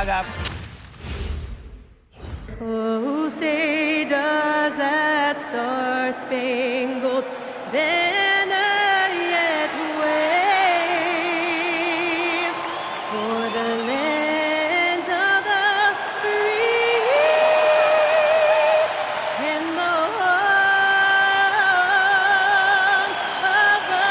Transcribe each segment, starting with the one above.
I got. Oh, say does that star-spangled banner yet wave for the land of the free and the home of the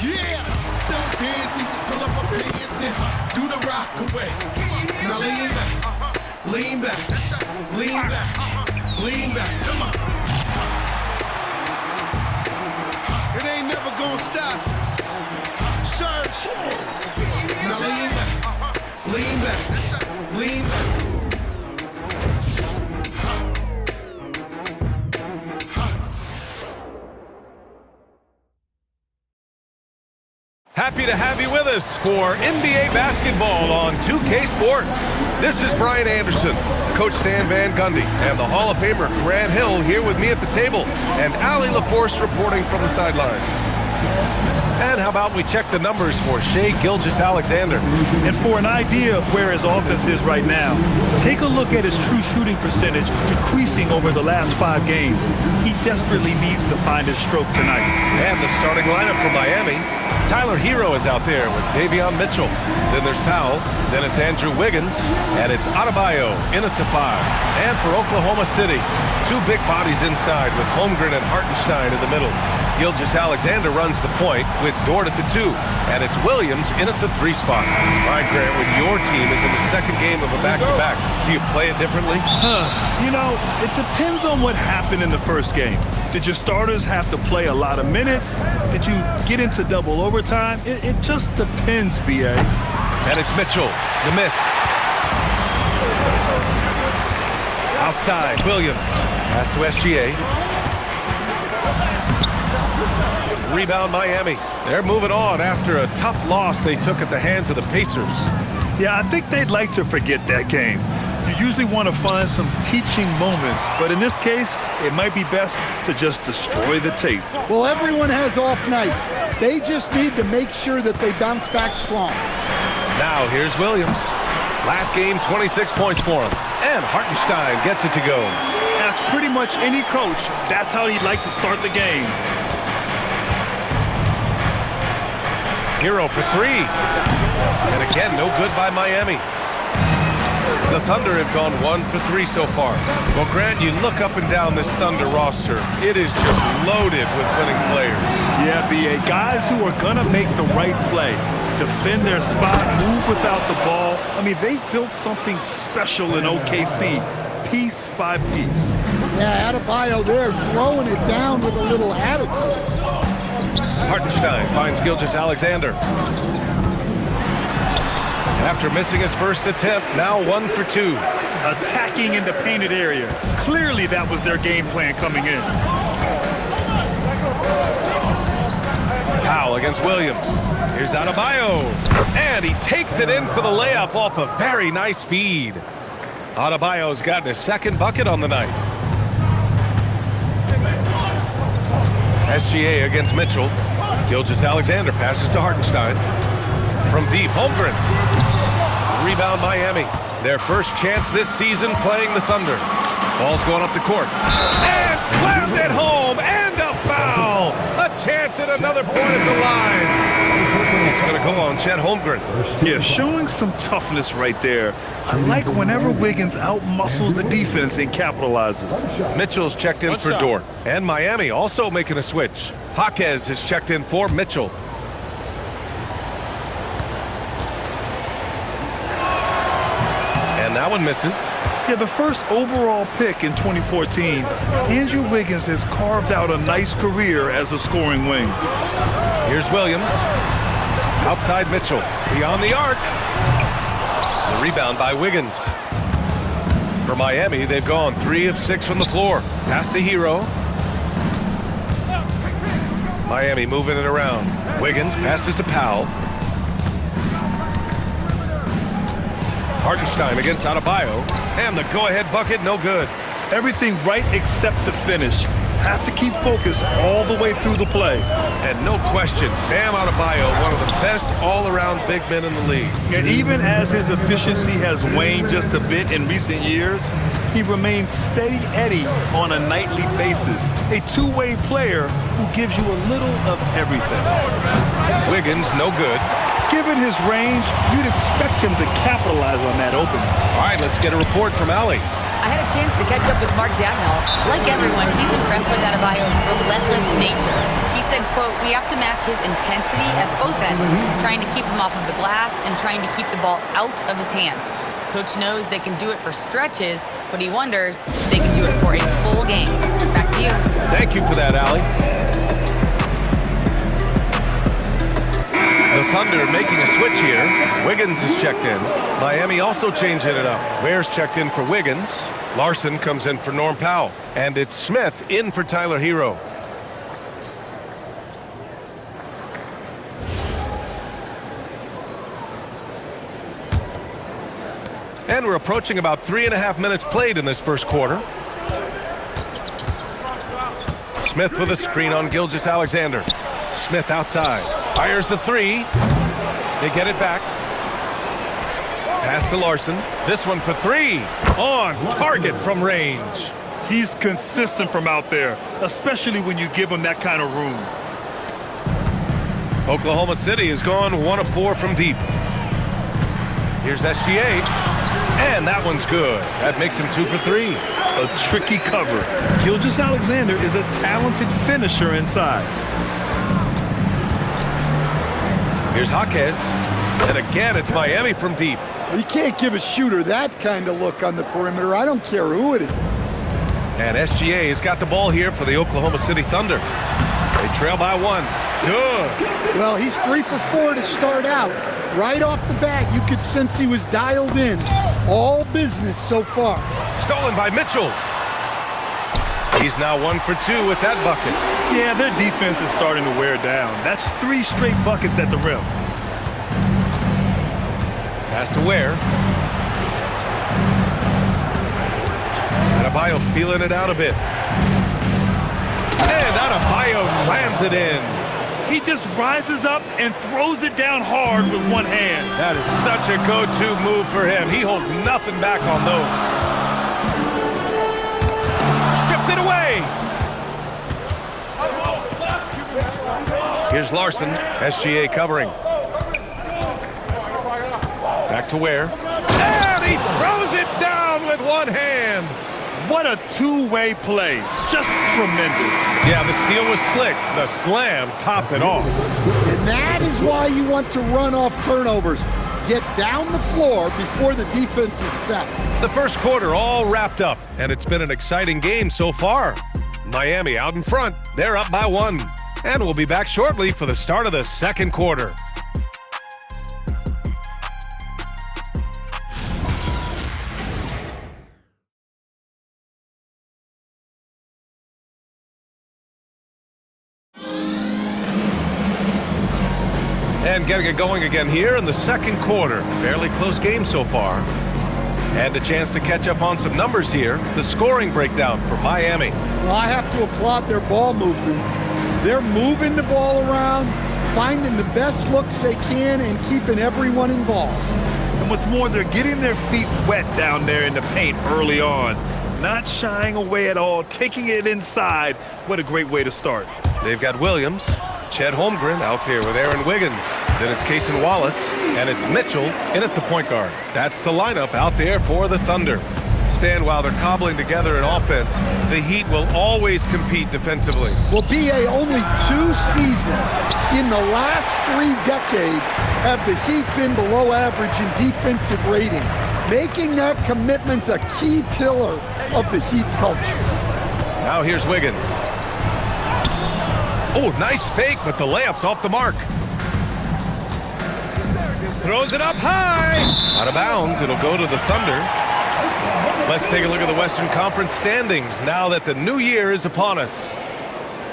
Yeah, don't dance, just pull up our pants and do the rock away. Now lean back, lean back, lean back, lean back. Come on. It ain't never gonna stop. Search. Now lean back, lean back, lean back. Happy to have you with us for NBA basketball on 2K Sports. This is Brian Anderson, Coach Stan Van Gundy, and the Hall of Famer Grant Hill here with me at the table, and Allie LaForce reporting from the sidelines. And how about we check the numbers for Shai Gilgeous-Alexander? And for an idea of where his offense is right now, take a look at his true shooting percentage decreasing over the last 5 games. He desperately needs to find his stroke tonight. And the starting lineup for Miami. Tyler Hero is out there with Davion Mitchell. Then there's Powell. Then it's Andrew Wiggins. And it's Adebayo in at the 5. And for Oklahoma City, 2 big bodies inside with Holmgren and Hartenstein in the middle. Gilgeous-Alexander runs the point with Dort at the 2. And it's Williams in at the 3 spot. All right, Grant, when your team is in the second game of a back-to-back, do you play it differently? You know, it depends on what happened in the first game. Did your starters have to play a lot of minutes? Did you get into double overtime? It just depends, B.A. And it's Mitchell, the miss. Outside, Williams. Pass to SGA. Rebound, Miami. They're moving on after a tough loss they took at the hands of the Pacers. Yeah, I think they'd like to forget that game. You usually want to find some teaching moments, but in this case, it might be best to just destroy the tape. Well, everyone has off nights. They just need to make sure that they bounce back strong. Now, here's Williams. Last game, 26 points for him. And Hartenstein gets it to go. As pretty much any coach, that's how he'd like to start the game. Hero for 3. And again, no good by Miami. The Thunder have gone 1 for 3 so far. Well, Grant, you look up and down this Thunder roster. It is just loaded with winning players. Yeah, B.A. Guys who are going to make the right play, defend their spot, move without the ball. I mean, they've built something special in OKC, piece by piece. Yeah, Adebayo there throwing it down with a little attitude. Hartenstein finds Gilgeous-Alexander. After missing his first attempt, now 1 for 2. Attacking in the painted area. Clearly that was their game plan coming in. Powell against Williams. Here's Adebayo. And he takes it in for the layup off a very nice feed. Adebayo's gotten his second bucket on the night. SGA against Mitchell. Gilgeous-Alexander passes to Hartenstein. From deep, Holmgren. Rebound, Miami. Their first chance this season playing the Thunder. Ball's going up the court. And slammed it home, and a foul. A chance at another point at the line. It's going to go on Chet Holmgren. Yeah, showing some toughness right there. I like whenever Wiggins outmuscles the defense and capitalizes. Mitchell's checked in for Dort. And Miami also making a switch. Jaquez has checked in for Mitchell. And that one misses. Yeah, the first overall pick in 2014, Andrew Wiggins has carved out a nice career as a scoring wing. Here's Williams. Outside Mitchell. Beyond the arc. The rebound by Wiggins. For Miami, they've gone 3 of 6 from the floor. Pass to Hero. Miami moving it around. Wiggins passes to Powell. Hartenstein against Adebayo. And the go-ahead bucket, no good. Everything right except the finish. Have to keep focused all the way through the play. And no question, Bam Adebayo, one of the best all-around big men in the league. And even as his efficiency has waned just a bit in recent years, he remains steady Eddie on a nightly basis. A two-way player who gives you a little of everything. Wiggins, no good. Given his range, you'd expect him to capitalize on that opening. All right, let's get a report from Allie. I had a chance to catch up with Mark Dagnall. Like everyone, he's impressed with Adebayo's relentless nature. He said, quote, "We have to match his intensity at both ends, trying to keep him off of the glass and trying to keep the ball out of his hands. Coach knows they can do it for stretches, but he wonders if they can do it for a full game." Back to you. Thank you for that, Allie. The Thunder making a switch here. Wiggins is checked in. Miami also changing it up. Ware's checked in for Wiggins. Larson comes in for Norm Powell. And it's Smith in for Tyler Hero. And we're approaching about 3.5 minutes played in this first quarter. Smith with a screen on Gilgeous-Alexander. Smith outside. Fires the three. They get it back. Pass to Larson. This one for three. On target from range. He's consistent from out there, especially when you give him that kind of room. Oklahoma City has gone 1 of 4 from deep. Here's SGA. And that one's good. That makes him 2 for 3. A tricky cover. Gilgeous-Alexander is a talented finisher inside. Here's Jaquez. And again, it's Miami from deep. You can't give a shooter that kind of look on the perimeter. I don't care who it is. And SGA has got the ball here for the Oklahoma City Thunder. They trail by 1. Good. Well, he's 3 for 4 to start out. Right off the bat, you could sense he was dialed in. All business so far. Stolen by Mitchell. He's now 1 for 2 with that bucket. Yeah, their defense is starting to wear down. That's 3 straight buckets at the rim. Pass to Ware. Adebayo feeling it out a bit. And Adebayo slams it in. He just rises up and throws it down hard with one hand. That is such a go-to move for him. He holds nothing back on those. Stripped it away. Here's Larson. SGA covering. Back to Ware. And he throws it down with one hand. What a two-way play. Just tremendous. Yeah, the steal was slick. The slam topped it off. And that is why you want to run off turnovers. Get down the floor before the defense is set. The first quarter all wrapped up, and it's been an exciting game so far. Miami out in front. They're up by 1. And we'll be back shortly for the start of the second quarter. And getting it going again here in the second quarter. Fairly close game so far. And a chance to catch up on some numbers here. The scoring breakdown for Miami. Well, I have to applaud their ball movement. They're moving the ball around, finding the best looks they can, and keeping everyone involved. And what's more, they're getting their feet wet down there in the paint early on. Not shying away at all, taking it inside. What a great way to start. They've got Williams, Chet Holmgren out there with Aaron Wiggins. Then it's Cason Wallace, and it's Mitchell in at the point guard. That's the lineup out there for the Thunder. Stan, while they're cobbling together an offense, the Heat will always compete defensively. Well, B.A., only 2 seasons in the last 3 decades have the Heat been below average in defensive rating, making that commitment a key pillar of the Heat culture. Now here's Wiggins. Oh, nice fake, but the layup's off the mark. Throws it up high. Out of bounds, it'll go to the Thunder. Let's take a look at the Western Conference standings now that the new year is upon us.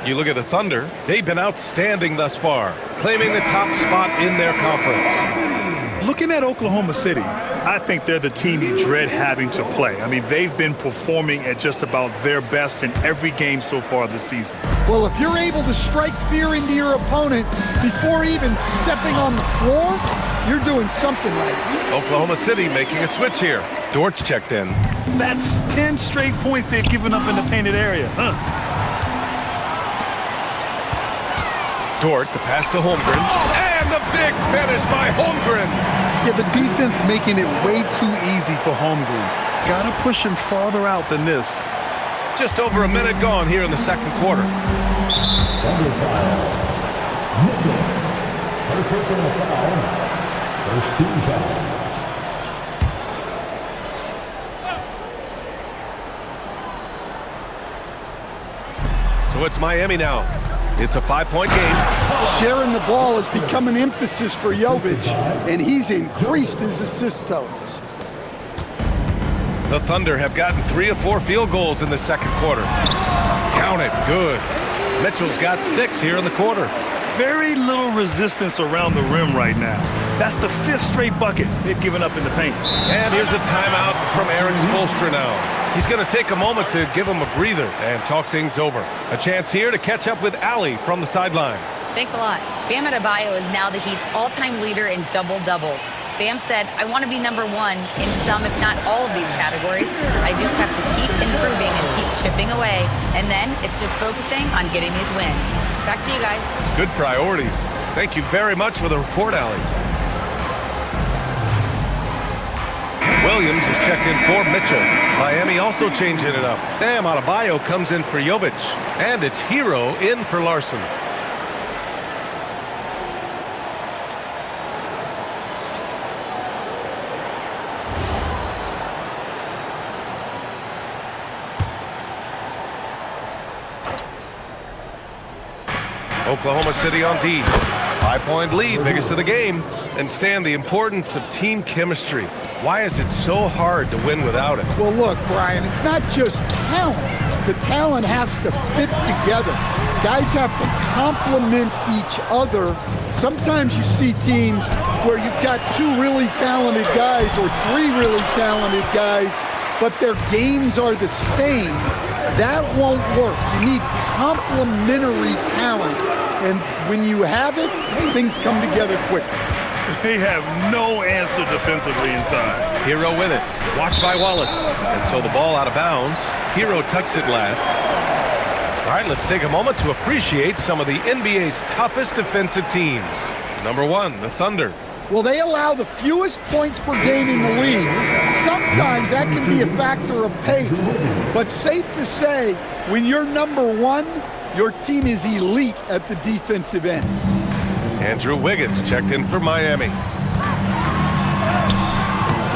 You look at the Thunder, they've been outstanding thus far, claiming the top spot in their conference. Looking at Oklahoma City, I think they're the team you dread having to play. I mean, they've been performing at just about their best in every game so far this season. Well, if you're able to strike fear into your opponent before even stepping on the floor, you're doing something right. Oklahoma City making a switch here. Dortch checked in. That's 10 straight points they've given up in the painted area. Dort, the pass to Holmgren. And the big finish by Holmgren. Yeah, the defense making it way too easy for Holmgren. Gotta push him farther out than this. Just over a minute gone here in the second quarter. Number 5, Mitchell. First personal foul. First team foul. So it's Miami now. It's a 5-point game. Sharing the ball has become an emphasis for Jovic, and he's increased his assist totals. The Thunder have gotten 3 of 4 field goals in the second quarter. Count it, good. Mitchell's got 6 here in the quarter. Very little resistance around the rim right now. That's the 5th straight bucket they've given up in the paint. And here's a timeout from Eric Spoelstra now. He's going to take a moment to give him a breather and talk things over. A chance here to catch up with Allie from the sideline. Thanks a lot. Bam Adebayo is now the Heat's all-time leader in double-doubles. Bam said, I want to be number 1 in some, if not all of these categories. I just have to keep improving and keep chipping away. And then it's just focusing on getting these wins. Back to you guys. Good priorities. Thank you very much for the report, Allie. Williams is checked in for Mitchell. Miami also changing it up. Bam Adebayo comes in for Jovic. And it's Hero in for Larson. Oklahoma City on D. 5-point lead, biggest of the game. And Stan, the importance of team chemistry. Why is it so hard to win without it? Well, look, Brian, it's not just talent. The talent has to fit together. Guys have to complement each other. Sometimes you see teams where you've got 2 really talented guys or 3 really talented guys, but their games are the same. That won't work. You need complementary talent. And when you have it, things come together quickly. They have no answer defensively inside. Hero with it. Watched by Wallace. And so the ball out of bounds. Hero touched it last. All right, let's take a moment to appreciate some of the NBA's toughest defensive teams. Number 1, the Thunder. Well, they allow the fewest points per game in the league. Sometimes that can be a factor of pace. But safe to say, when you're number 1, your team is elite at the defensive end. Andrew Wiggins checked in for Miami.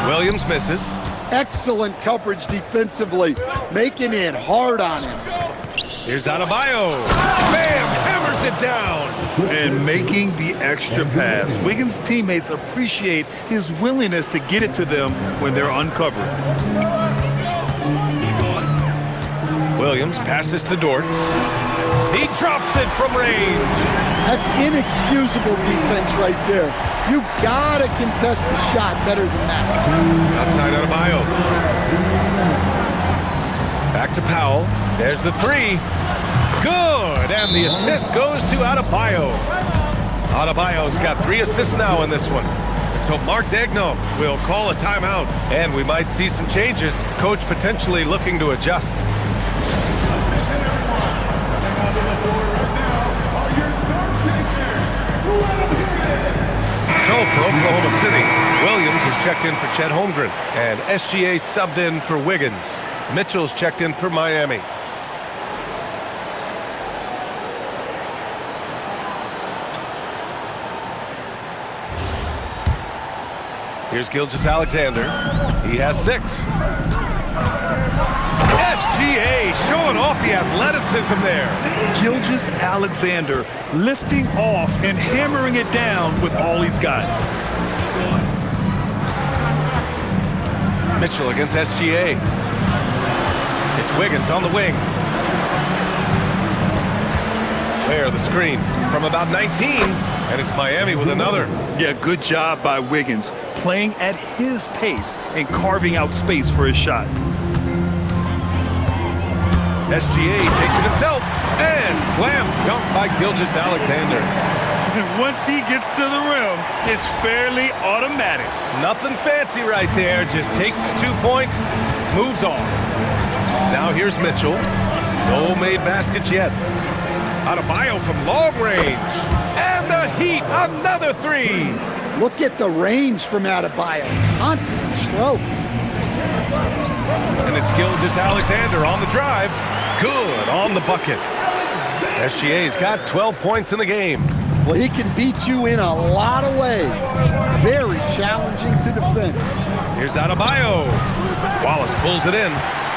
Williams misses. Excellent coverage defensively, making it hard on him. Here's Adebayo. Bam! Hammers it down. And making the extra pass. Wiggins' teammates appreciate his willingness to get it to them when they're uncovered. Williams passes to Dort. He drops it from range. That's inexcusable defense right there. You gotta contest the shot better than that. Outside Adebayo. Back to Powell. There's the 3. Good, and the assist goes to Adebayo. Adebayo's got 3 assists now in this one. So Mark Daigneault will call a timeout, and we might see some changes. Coach potentially looking to adjust. So for Oklahoma City, Williams is checked in for Chet Holmgren, and SGA subbed in for Wiggins. Mitchell's checked in for Miami. Here's Gilgeous-Alexander. He has 6. SGA showing off the athleticism there. Gilgeous-Alexander lifting off and hammering it down with all he's got. Mitchell against SGA. It's Wiggins on the wing. There, the screen from about 19, and it's Miami with another. Yeah, good job by Wiggins, playing at his pace and carving out space for his shot. SGA takes it himself, and slam dunk by Gilgeous-Alexander. And once he gets to the rim, it's fairly automatic. Nothing fancy right there, just takes 2 points, moves on. Now here's Mitchell. No made baskets yet. Adebayo from long range. And the Heat, another three. Look at the range from Adebayo. Confident stroke. And it's Gilgeous-Alexander on the drive. Good on the bucket. SGA's got 12 points in the game. Well, he can beat you in a lot of ways. Very challenging to defend. Here's Adebayo. Wallace pulls it in.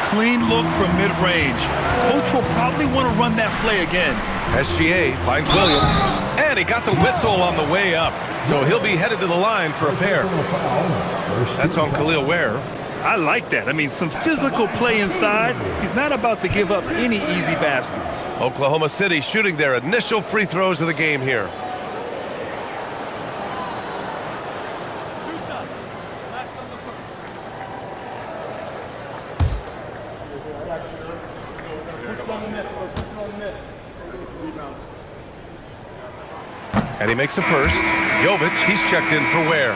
Clean look from mid-range. Coach will probably want to run that play again. SGA finds Williams. And he got the whistle on the way up. So he'll be headed to the line for a pair. That's on Khalil Ware. I like that. I mean, some physical play inside. He's not about to give up any easy baskets. Oklahoma City shooting their initial free throws of the game here. And he makes a first. Jovic, he's checked in for Ware.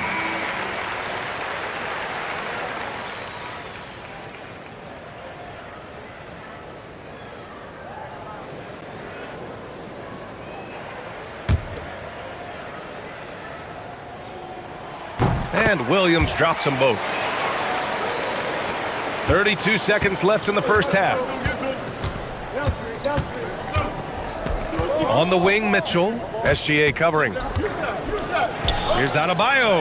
And Williams drops them both. 32 seconds left in the first half. On the wing, Mitchell. SGA covering. Here's Adebayo.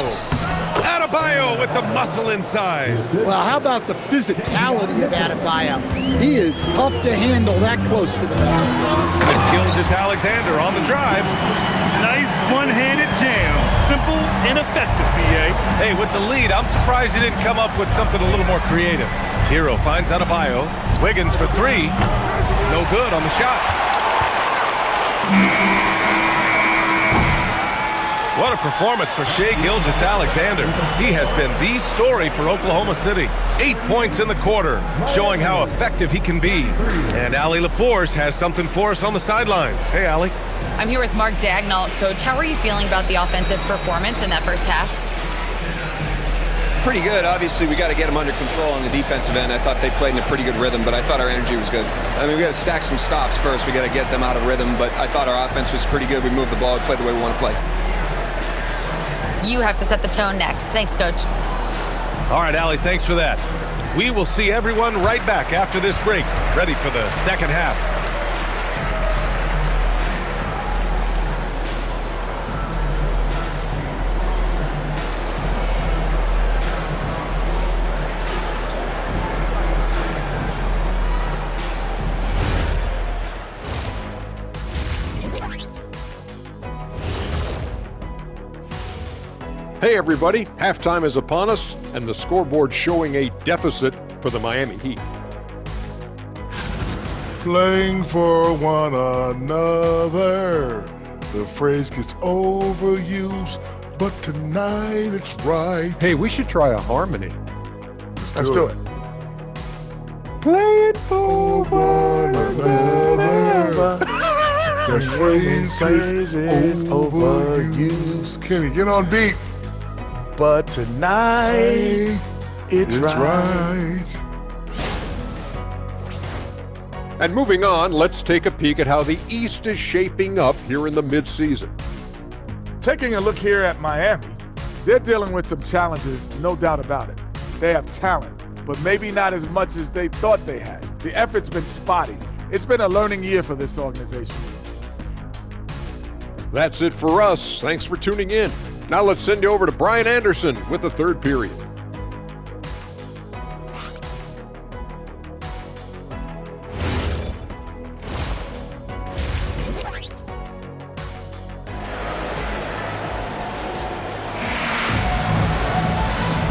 Adebayo with the muscle inside. Well, how about the physicality of Adebayo? He is tough to handle that close to the basket. It's Gilgeous-Alexander on the drive. Nice one-handed jam. Simple and effective, B.A. Hey, with the lead, I'm surprised he didn't come up with something a little more creative. Hero finds Adebayo. Wiggins for three. No good on the shot. What a performance for Shai Gilgeous-Alexander. He has been the story for Oklahoma City. 8 points in the quarter, showing how effective he can be. And Allie LaForce has something for us on the sidelines. Hey, Allie. I'm here with Mark Dagnall. Coach, how are you feeling about the offensive performance in that first half? Pretty good. Obviously, we got to get them under control on the defensive end. I thought they played in a pretty good rhythm, but I thought our energy was good. I mean, we got to stack some stops first. We got to get them out of rhythm, but I thought our offense was pretty good. We moved the ball. We played the way we want to play. You have to set the tone next. Thanks, Coach. All right, Allie, thanks for that. We will see everyone right back after this break, ready for the second half. Hey everybody, halftime is upon us and the scoreboard showing a deficit for the Miami Heat. Playing for one another. The phrase gets overused, but tonight it's right. Hey, we should try a harmony. Let's do it. Playing for one another. The phrase gets overused. Kenny, get on beat. But tonight, it's right. And moving on, let's take a peek at how the East is shaping up here in the midseason. Taking a look here at Miami, they're dealing with some challenges, no doubt about it. They have talent, but maybe not as much as they thought they had. The effort's been spotty. It's been a learning year for this organization. That's it for us. Thanks for tuning in. Now let's send you over to Brian Anderson with the third period.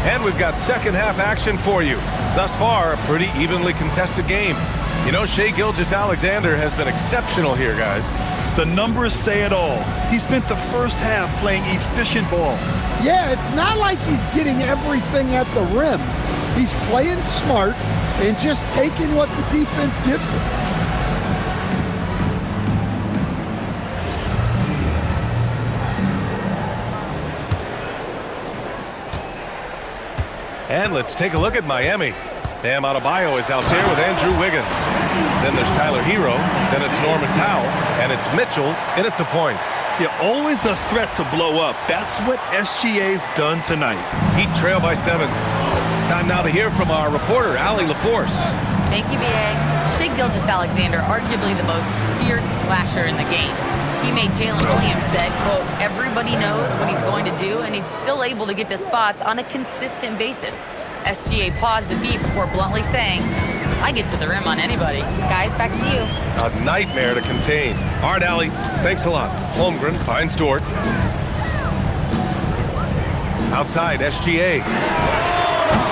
And we've got second half action for you. Thus far, a pretty evenly contested game. You know, Shai Gilgeous-Alexander has been exceptional here, guys. The numbers say it all. He spent the first half playing efficient ball. Yeah, it's not like he's getting everything at the rim. He's playing smart and just taking what the defense gives him. And let's take a look at Miami. Bam Adebayo is out there with Andrew Wiggins. Then there's Tyler Hero. Then it's Norman Powell. And it's Mitchell in at the point. You're always a threat to blow up. That's what SGA's done tonight. Heat trail by 7. Time now to hear from our reporter, Allie LaForce. Thank you, B.A. Shai Gilgeous-Alexander, arguably the most feared slasher in the game. Teammate Jalen Williams said, quote, everybody knows what he's going to do, and he's still able to get to spots on a consistent basis. SGA paused a beat before bluntly saying, I get to the rim on anybody. Guys, back to you. A nightmare to contain. All right, Allie, thanks a lot. Holmgren finds Dort. Outside, SGA.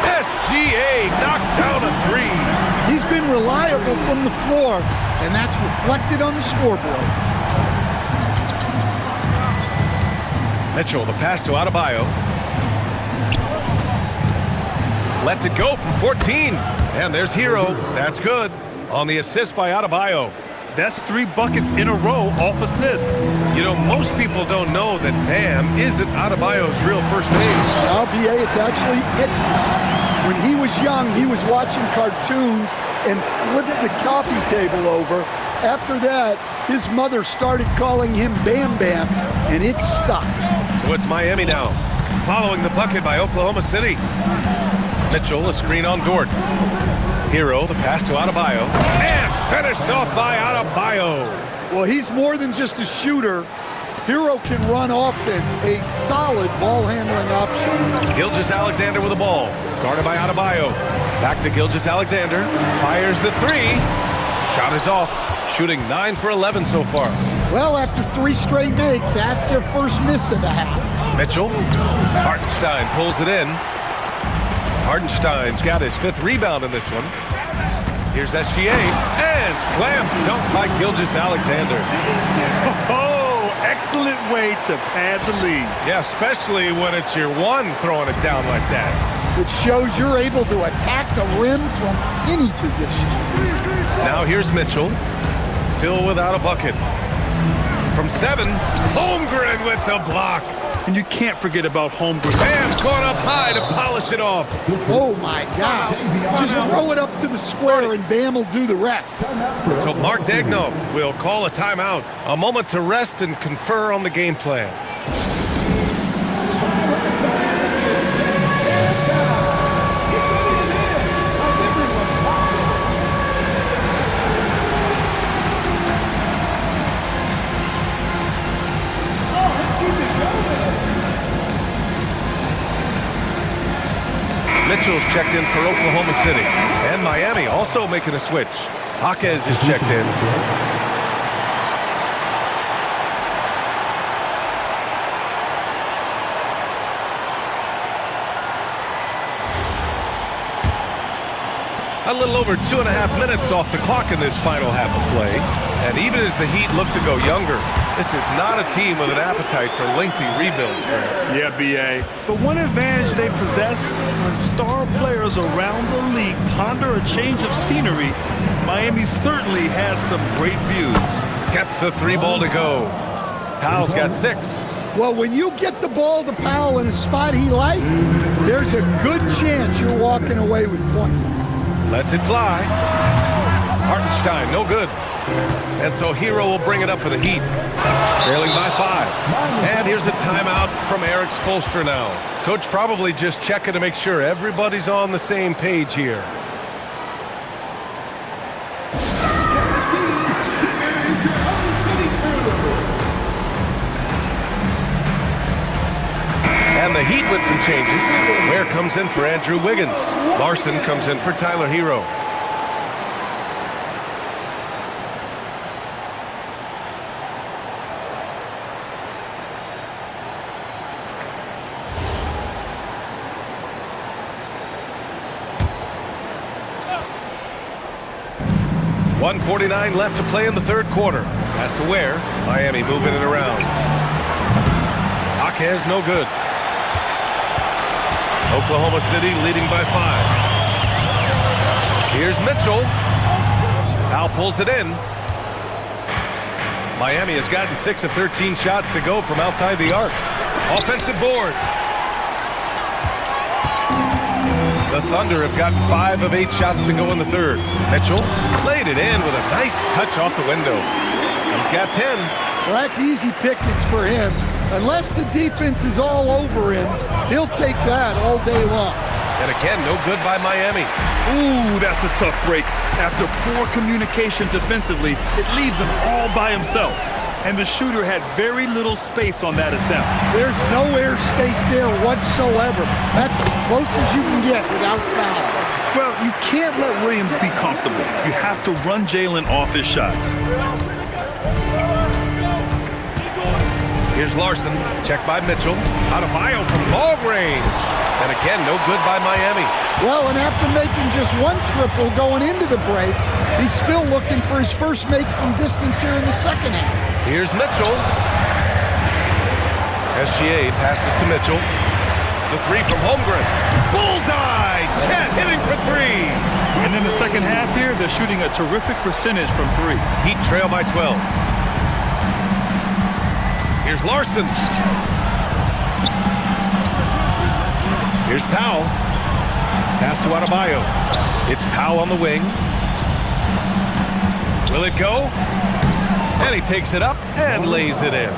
SGA knocks down a 3. He's been reliable from the floor, and that's reflected on the scoreboard. Mitchell, the pass to Adebayo. Lets it go from 14. And there's Hero. That's good. On the assist by Adebayo. That's 3 buckets in a row off assist. You know, most people don't know that Bam isn't Adebayo's real first name. Well, B.A., it's actually Itmus. When he was young, he was watching cartoons and flipped the coffee table over. After that, his mother started calling him Bam Bam, and it stuck. So it's Miami now, following the bucket by Oklahoma City. Mitchell, a screen on Dort. Hero, the pass to Adebayo, and finished off by Adebayo. Well, he's more than just a shooter. Hero can run offense, a solid ball-handling option. Gilgeous-Alexander with the ball, guarded by Adebayo. Back to Gilgeous-Alexander, fires the 3. Shot is off, shooting 9 for 11 so far. Well, after 3 straight makes, that's their first miss of the half. Mitchell, Hartenstein pulls it in. Hartenstein's got his 5th rebound in this one. Here's SGA, and slam dunk by Gilgeous-Alexander. Oh, excellent way to pad the lead. Yeah, especially when it's your one throwing it down like that. It shows you're able to attack the rim from any position. Now here's Mitchell, still without a bucket. From 7, Holmgren with the block. And you can't forget about Holmgren. Bam, caught up high to polish it off. Oh my God. Just throw it up to the square and Bam will do the rest. So Mark Daigneault will call a timeout. A moment to rest and confer on the game plan. Mitchell's checked in for Oklahoma City. And Miami also making a switch. Jaquez is checked in. A little over 2.5 minutes off the clock in this final half of play. And even as the Heat look to go younger, this is not a team with an appetite for lengthy rebuilds, man. Yeah, B.A. But one advantage they possess, when star players around the league ponder a change of scenery, Miami certainly has some great views. Gets the 3 ball to go. Powell's got 6. Well, when you get the ball to Powell in a spot he likes, there's a good chance you're walking away with points. Lets it fly. Hartenstein, no good. And so Hero will bring it up for the Heat. Trailing by 5. And here's a timeout from Eric Spoelstra now. Coach probably just checking to make sure everybody's on the same page here. And the Heat with some changes. Ware comes in for Andrew Wiggins. Larson comes in for Tyler Hero. .149 left to play in the third quarter. Pass to Ware. Miami moving it around. Jaquez, no good. Oklahoma City leading by 5. Here's Mitchell. Powell pulls it in. Miami has gotten 6 of 13 shots to go from outside the arc. Offensive board. The Thunder have gotten 5 of 8 shots to go in the third. Mitchell played it in with a nice touch off the window. He's got 10. Well, that's easy pickings for him. Unless the defense is all over him, he'll take that all day long. And again, no good by Miami. Ooh, that's a tough break. After poor communication defensively, it leaves him all by himself. And the shooter had very little space on that attempt. There's no air space there whatsoever. That's as close as you can get without foul. Well, you can't let Williams be comfortable. You have to run Jalen off his shots. Here's Larson, checked by Mitchell. Adebayo from long range. And again, no good by Miami. Well, and after making just one triple going into the break, he's still looking for his first make from distance here in the second half. Here's Mitchell. SGA passes to Mitchell. The three from Holmgren. Bullseye! Chet hitting for 3. And in the second half here, they're shooting a terrific percentage from 3. Heat trail by 12. Here's Larson. Here's Powell. Pass to Adebayo. It's Powell on the wing. Will it go? And he takes it up and lays it in.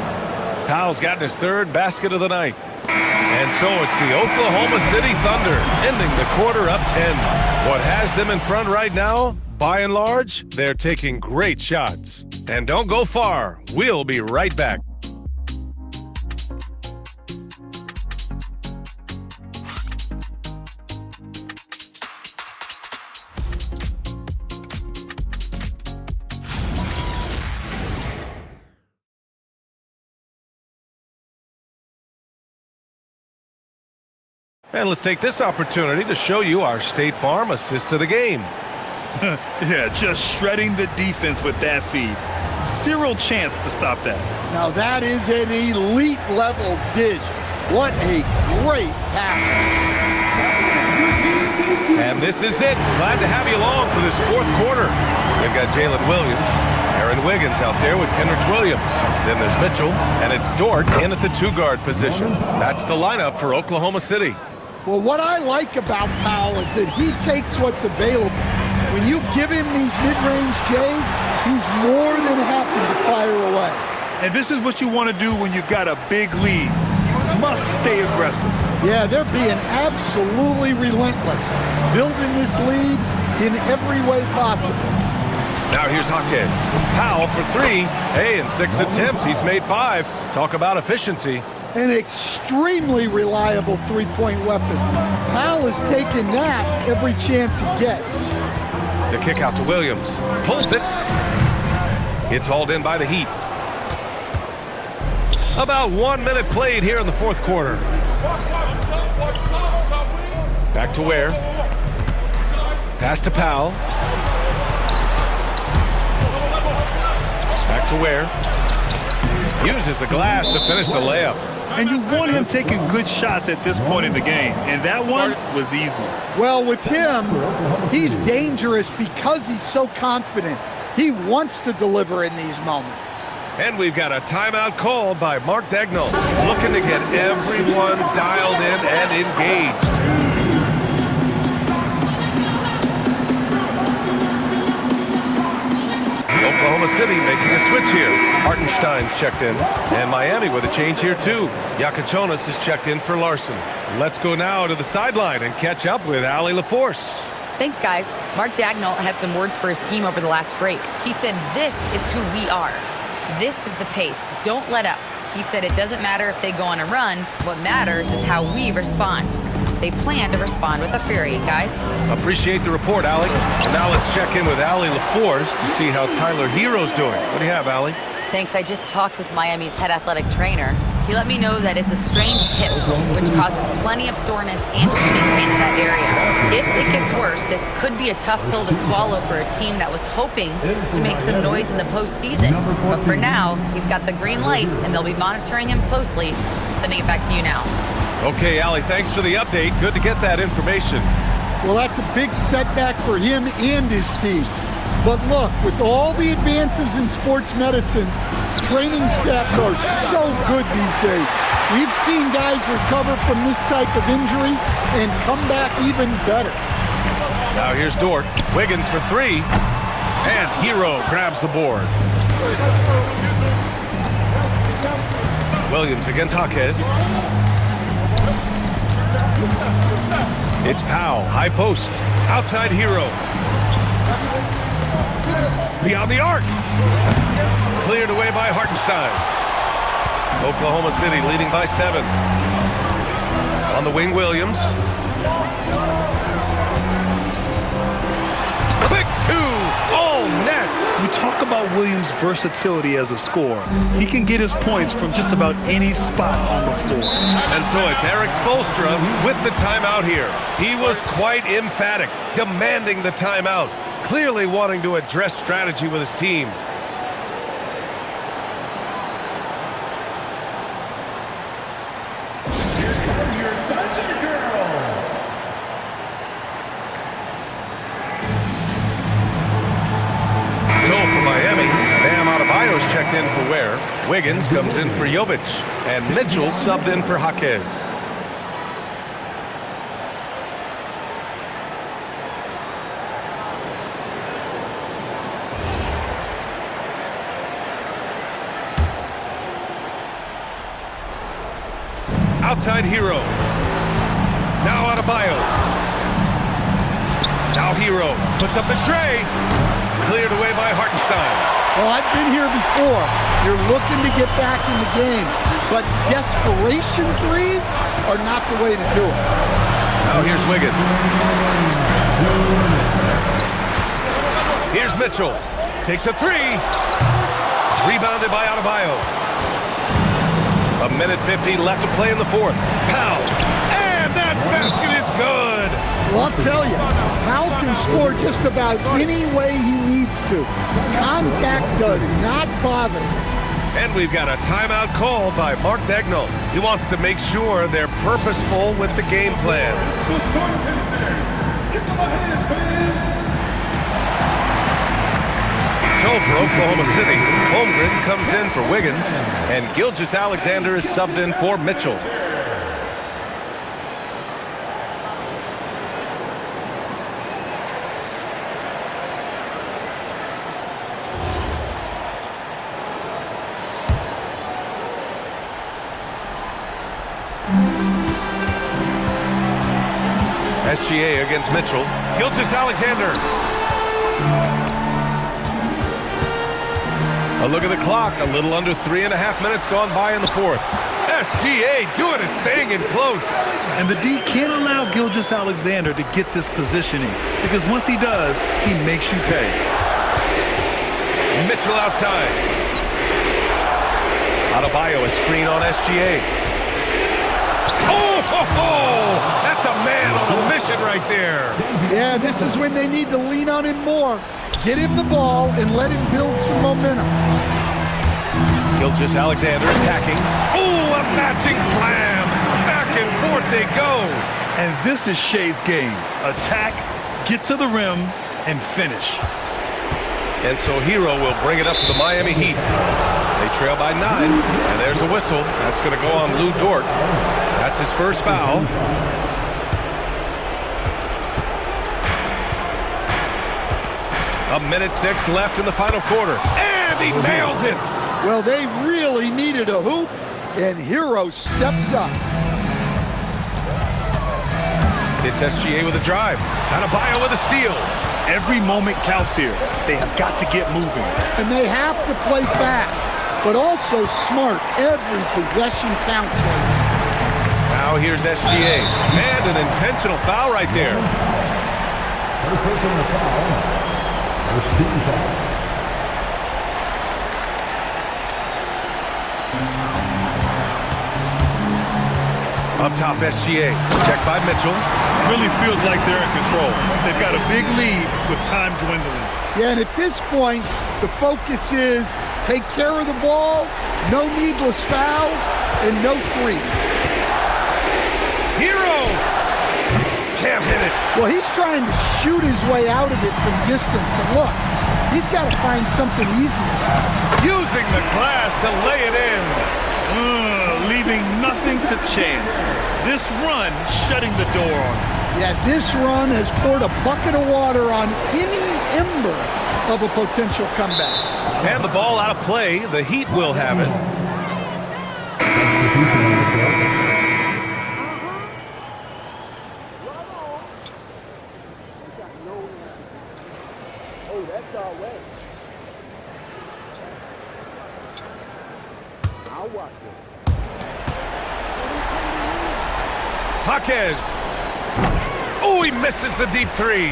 Powell's gotten his 3rd basket of the night. And so it's the Oklahoma City Thunder ending the quarter up 10. What has them in front right now? By and large, they're taking great shots. And don't go far. We'll be right back. And let's take this opportunity to show you our State Farm assist to the game. Yeah, just shredding the defense with that feed. 0 chance to stop that. Now that is an elite level dish. What a great pass. And this is it. Glad to have you along for this 4th quarter. They've got Jalen Williams, Aaron Wiggins out there with Kendrick Williams. Then there's Mitchell, and it's Dort in at the 2-guard position. That's the lineup for Oklahoma City. Well, what I like about Powell is that he takes what's available. When you give him these mid-range J's, he's more than happy to fire away. And this is what you want to do when you've got a big lead. You must stay aggressive. Yeah, they're being absolutely relentless, building this lead in every way possible. Now here's Jaquez. Powell for 3. Hey, in 6 attempts, he's made 5. Talk about efficiency. An extremely reliable three-point weapon. Powell is taking that every chance he gets. The kick out to Williams. Pulls it. It's hauled in by the Heat. About 1 minute played here in the 4th quarter. Back to Ware. Pass to Powell. Back to Ware. Uses the glass to finish the layup. And you want him taking good shots at this point in the game. And that one was easy. Well, with him, he's dangerous because he's so confident. He wants to deliver in these moments. And we've got a timeout called by Mark Dagnall, looking to get everyone dialed in and engaged. Oklahoma City making a switch here. Hartenstein's checked in. And Miami with a change here too. Yakachonis is checked in for Larson. Let's go now to the sideline and catch up with Allie LaForce. Thanks, guys. Mark Dagnall had some words for his team over the last break. He said, "This is who we are. This is the pace. Don't let up." He said it doesn't matter if they go on a run. What matters is how we respond. They plan to respond with a fury, guys. Appreciate the report, Allie. And now let's check in with Allie LaForce to see how Tyler Hero's doing. What do you have, Allie? Thanks. I just talked with Miami's head athletic trainer. He let me know that it's a strained hip, which causes plenty of soreness and shooting pain in that area. If it gets worse, this could be a tough pill to swallow for a team that was hoping to make some noise in the postseason. But for now, he's got the green light, and they'll be monitoring him closely. Sending it back to you now. Okay, Allie, thanks for the update. Good to get that information. Well, that's a big setback for him and his team. But look, with all the advances in sports medicine, training staffs are so good these days. We've seen guys recover from this type of injury and come back even better. Now here's Dort. Wiggins for three. And Hero grabs the board. Williams against Jaquez. It's Powell, high post, outside Hero. Beyond the arc. Cleared away by Hartenstein. Oklahoma City leading by 7. On the wing, Williams. Quick two, all net. We talk about Williams' versatility as a scorer. He can get his points from just about any spot on the floor. And so it's Eric Spoelstra with the timeout here. He was quite emphatic, demanding the timeout, clearly wanting to address strategy with his team. Checked in for Ware. Wiggins comes in for Jovic. And Mitchell subbed in for Jaquez. Outside Hero. Now Adebayo. Now Hero puts up the tray. Cleared away by Hartenstein. Well, I've been here before. You're looking to get back in the game, but desperation threes are not the way to do it. Now here's Wiggins. Here's Mitchell. Takes a three. Rebounded by Adebayo. 1:50 left to play in the fourth. Powell. And that basket is good. Well, I'll tell you, Powell can score just about any way he needs to. Contact does not bother him. And we've got a timeout called by Mark Dagnall. He wants to make sure they're purposeful with the game plan. So for Oklahoma City, Holmgren comes in for Wiggins, and Gilgeous-Alexander is subbed in for Mitchell. SGA against Mitchell. Gilgeous-Alexander. A look at the clock. A little under 3.5 minutes gone by in the fourth. SGA doing his thing in close. And the D can't allow Gilgeous-Alexander to get this positioning, because once he does, he makes you pay. Mitchell outside. Adebayo, a screen on SGA. That's a man on a mission right there. Yeah, this is when they need to lean on him more. Get him the ball and let him build some momentum. Gilgeous-Alexander attacking. Oh, a matching slam. Back and forth they go. And this is Shea's game. Attack, get to the rim, and finish. And so Hero will bring it up to the Miami Heat. They trail by 9, and there's a whistle. That's going to go on Lou Dort. That's his first foul. A minute 6 left in the final quarter. And he nails it. Well, they really needed a hoop, and Hero steps up. It's SGA with a drive. Adebayo with a steal. Every moment counts here. They have got to get moving. And they have to play fast, but also smart. Every possession counts right now. Now here's SGA. And an intentional foul right there. First personal foul. First team foul. Up top, SGA. Checked by Mitchell. Really feels like they're in control. They've got a big lead with time dwindling. Yeah, and at this point, the focus is take care of the ball, no needless fouls, and no threes. Hero! Can't hit it. Well, he's trying to shoot his way out of it from distance, but look, he's got to find something easy. Using the glass to lay it in. Leaving nothing to chance. This run shutting the door on him. Yeah, this run has poured a bucket of water on any ember of a potential comeback. And the ball out of play. The Heat will have it. Jaquez. Oh, he misses the deep three.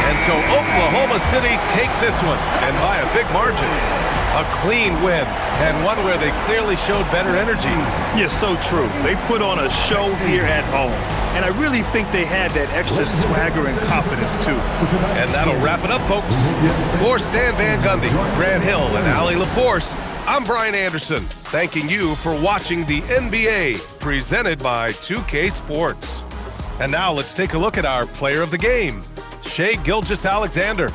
And so Oklahoma City takes this one, and by a big margin. A clean win, and one where they clearly showed better energy. Yeah, so true. They put on a show here at home. And I really think they had that extra swagger and confidence, too. And that'll wrap it up, folks. For Stan Van Gundy, Grant Hill, and Allie LaForce, I'm Brian Anderson, thanking you for watching the NBA, presented by 2K Sports. And now let's take a look at our player of the game, Shai Gilgeous-Alexander.